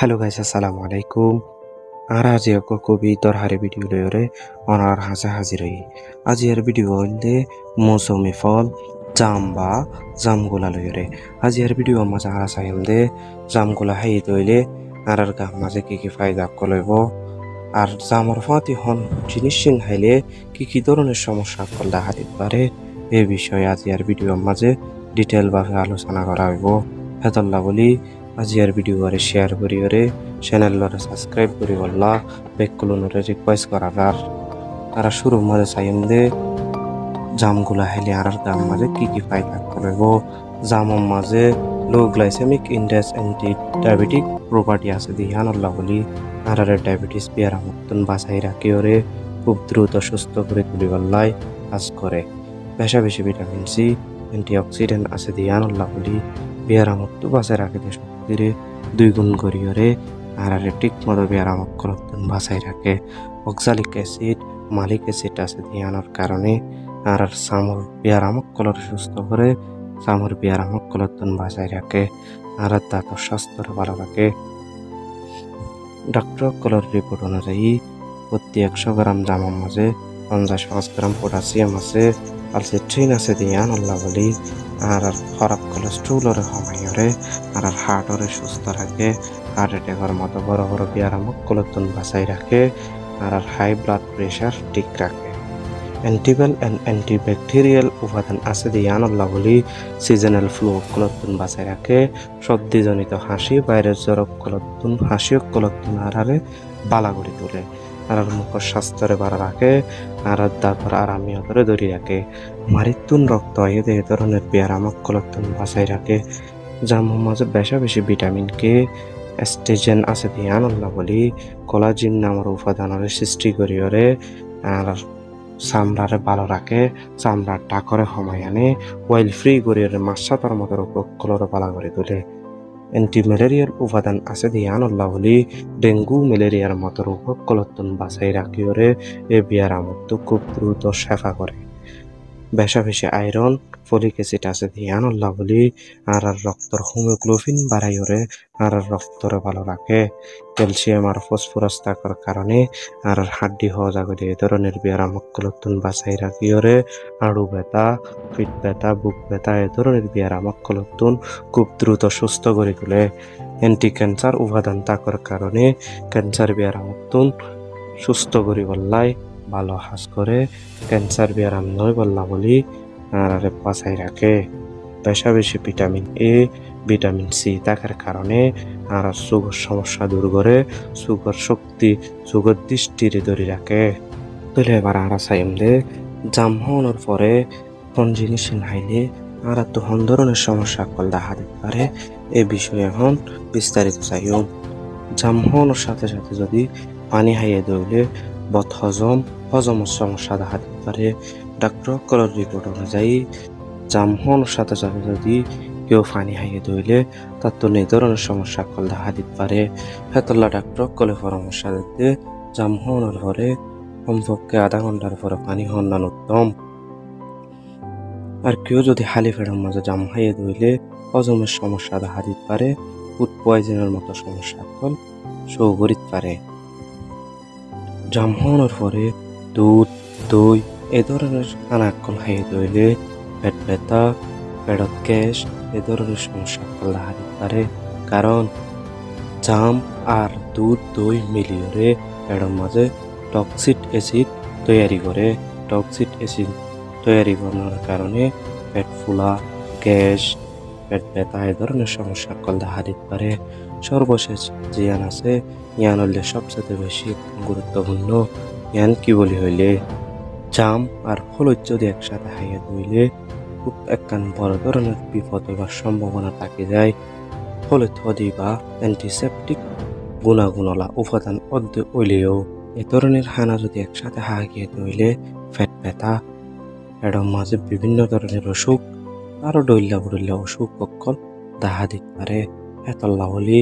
Hello guys, আসসালামু আলাইকুম। আর আজ এক কবি দরহারে ভিডিও লয়রে অনার হাসা হাজির হই। আজ এর ভিডিও হইলে মৌসুমি ফল জাম বা জামগুলা লয়রে। আজ এর ভিডিও মাঝে আর চাইম দে জামগুলা হাই দইলে আর গাম মাঝে কি ফায়দা কলইব আর জামর ফাতি হন জিনিস হাইলে কি ধরনের সমস্যা কল দেখা দিতে পারে এই বিষয়ে আজ এর ভিডিও মাঝে ডিটেল ভাবে আলোচনা করা হইব। হেতল্লা বলি আজি আর ভিডিও আরে শেয়ার করি ওরে চ্যানেল লরে সাবস্ক্রাইব করি বললা বেকুলনরে রিকোয়েস্ট করার তারা শুরু মাঝে চাইম দে জামগুলা হেলে আর দাম মাঝে কি ফায়দা করব। জামর মাঝে low glycaemic index anti diabetic property আছে দিহানল্লাহ বলি আর ডায়াবেটিস বিয়ার মতন বাঁচাই রাখি ওরে খুব দ্রুত সুস্থ করে তুলি বললাই কাজ করে। বেশি ভিটামিন সি অ্যান্টিঅক্সিডেন্ট আছে দিহানল্লাহ বলি বিয়ার মতো বাঁচাই রাখে দেশ শক্তিরে 2 গুণ করিয়রে আর ঠিক মতো বিয়ার কলতন বাঁচাই রাখে। অক্সালিক অ্যাসিড মালিক অ্যাসিড আছে ধ্যানের কারণে আর সামর বিয়ার কলর সুস্থ করে সামর বিয়ার কলতন বাঁচাই রাখে আর দাঁতর স্বাস্থ্য ভালো রাখে। ডক্টর কলর রিপোর্ট অনুযায়ী প্রতি 100 গ্রাম জামের মাঝে 55 গ্রাম পটাশিয়াম আছে, আলসিট্রিন আছে দিয়ানল্লাহ বলি আর খারাপ কোলেস্ট্রলের কমাইরে আর হার্টরে সুস্থ রাখে, হার্ট অ্যাটাকের মতো বড় বড় বিয়ারামক কলতন বাঁচাই রাখে আর হাই ব্লাড প্রেশার ঠিক রাখে। অ্যান্টিবাল অ্যান্ড অ্যান্টিব্যাকটেরিয়াল উপাদান আছে দিয়ানল্লাহ বলি সিজনাল ফ্লু কলতন বাঁচাই রাখে, সর্দিজনিত হাসি বাইরের জ্বর কলতন হাসিও কলতন আরে বালা করে তোলে আর মুখের স্বাস্থ্যরে বাড়া রাখে আর তারপর আরামিয়া করে ধরে রাখে। মারিতুন রক্ত এদের এ ধরনের বিয়ারামক কলতন বাঁচাই রাখে। জামুর মাঝে বেশি ভিটামিন কে স্টেজেন আছে দিয়ানল্লাহ বলি কোলাজিন নামের উপাদানের সৃষ্টি করিয়রে আর চামড়ারে ভালো রাখে, চামড়ার টাকরে সময় আনে, অয়েল ফ্রি করিয়রে মাছাতার মতো কলরে ভালো করে তোলে। অ্যান্টি ম্যালেরিয়ার উপাদান আছে দিয়ানল্লাহ বলি ডেঙ্গু ম্যালেরিয়ার মতো রোগ কলতন বাঁচাই রাখিওরে এ বিয়ার আমত্ত খুব দ্রুত সেফা করে। বেশি আয়রন ফলিক অ্যাসিড আছে দিয়ানল্লাহ বলি আর রক্তর হিমোগ্লোবিন বাড়াইরে আর রক্তরে ভালো রাখে। ক্যালসিয়াম আর ফসফরাস থাকার কারণে আর হাড্ডি হওয়া যাবে এ ধরনের বিয়ারামক কলতন বাঁচাই রাখিওরে হাড়ু ব্যথা পিঠ ব্যথা বুক ব্যথা এ ধরনের বিয়ারামক কলতন খুব দ্রুত সুস্থ করে তোলে। অ্যান্টি ক্যান্সার উপাদান থাকার কারণে ক্যান্সার বিয়ারামক সুস্থ করি বললাই ভালো হাস করে ক্যান্সার বিয়ারাম নয় বললা বলি আর বাঁচাই রাখে। বেশি ভিটামিন এ ভিটামিন সি থাকার কারণে আর সুগার সমস্যা দূর করে সুগার শক্তি সুগার দৃষ্টিরে ধরে রাখে। তাহলে এবার আর চাইম দে জাম হওয়ার পরে কোন জিনিস হাইলে আর তো হন ধরনের সমস্যা কল দেখা দিতে পারে এ বিষয়ে এখন বিস্তারিত চাইম। জাম হওয়ার সাথে সাথে যদি পানি হাইয়ে দইলে হজমের সমস্যা দেখা দিতে পারে। ডাক্তার কলর রিপোর্ট অনুযায়ী জাম হওয়ার সাথে সাথে যদি কেউ পানি হাইয়ে দইলে তার তো এই ধরনের সমস্যা কল দেখা দিতে পারে। হেতল্লা ডাক্তার কলে পরামর্শ দিতে জাম হওয়ার পরে কমপক্ষে আধা ঘন্টার পরে পানি হন্যান উত্তম। আর কেউ যদি খালি পেটের মাঝে জাম হাইয়ে দইলে হজমের সমস্যা দেখা দিতে পারে, ফুড পয়জনের মতো সমস্যা কল শো করিতে পারে। জাম হওয়ার পরে দুধ দই এ ধরনের খানা কল খাইয়ে দইলে পেট ব্যথা পেটত গ্যাস এ ধরনের সমস্যা কল দেখা দিতে পারে, কারণ জাম আর দুধ দই মিলিয়ে পেটের মাঝে টক্সিক অ্যাসিড তৈরি করে। টক্সিক অ্যাসিড তৈরি করার কারণে পেট ফুলা গ্যাস পেট ব্যথা এ ধরনের সমস্যা কল দেখা দিতে পারে। সর্বশেষ জিয়ান আছে ইয়ান হইলে সবচেয়ে বেশি গুরুত্বপূর্ণ। ইয়ান কি বলি হইলে জাম আর হলুদ যদি একসাথে হাইয়ে ধুইলে খুব একখান বড় ধরনের বিপদ হবার সম্ভাবনা থাকে যায়। হলুদ হদি বা অ্যান্টিসেপটিক গুণাগুণলা উপাদান অর্ধে হইলেও এ ধরনের হানা যদি একসাথে হাগিয়ে ধুইলে পেট ব্যথা এডম মাঝে বিভিন্ন ধরনের অসুখ আরো ডইল্লা বুড়িল্লা অসুখ অক্ষল দেখা দিতে পারে। এতল্লা বলি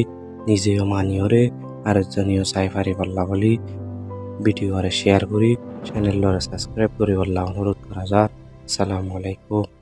নিজেও মানিয়রে আরেকজনীয় চাই পাল্লা বলি ভিডিও শেয়ার করি চ্যানেল সাবস্ক্রাইব করি বললা অনুরোধ করা যাক। আসসালামু আলাইকুম।